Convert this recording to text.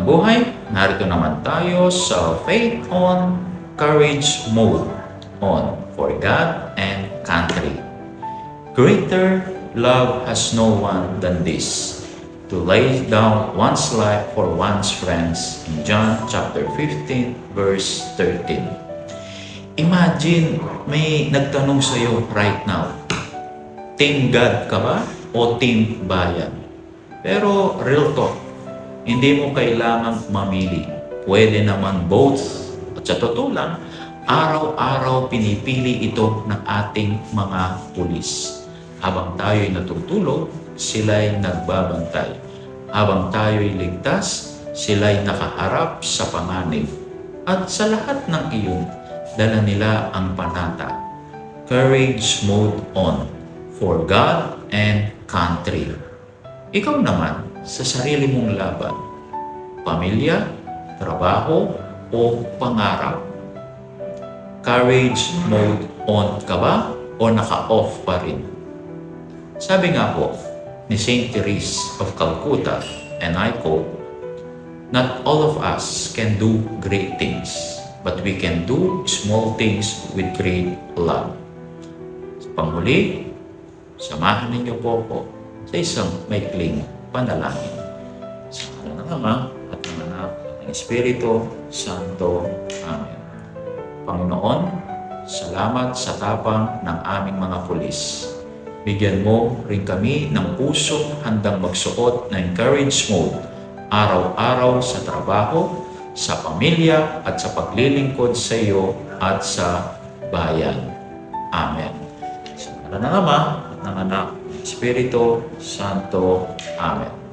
Magandang buhay! Narito naman tayo sa Faith on, Courage Mode on for God and Country. Greater love has no one than this, to lay down one's life for one's friends in John chapter 15 verse 13. Imagine may nagtanong sa iyo right now, Team God ka ba o Team Bayan? Pero real talk, hindi mo kailangang mamili. Pwede naman both. At sa totoo lang, araw-araw pinipili ito ng ating mga pulis. Habang tayo'y natutulog, sila'y nagbabantay. Habang tayo'y ligtas, sila'y nakaharap sa panganib. At sa lahat ng iyon, dala nila ang panata. Courage mode on for God and country. Ikaw naman, sa sarili mong laban, pamilya, trabaho, o pangarap. Courage mode on ka ba o naka-off pa rin? Sabi nga po ni Saint Therese of Calcutta, and I quote, "Not all of us can do great things, but we can do small things with great love." Sa panghuli, samahan ninyo po ako sa isang maikling panalangin. Sa ngalan ng Ama at ng Anak at ng Espiritu Santo. Amen. Panginoon, salamat sa tapang ng aming mga pulis. Bigyan mo rin kami ng pusong handang magsuot ng courage mode araw-araw sa trabaho, sa pamilya at sa paglilingkod sa iyo at sa bayan. Amen. Sa ngalan ng Ama at ng Anak, Espiritu Santo. Amen.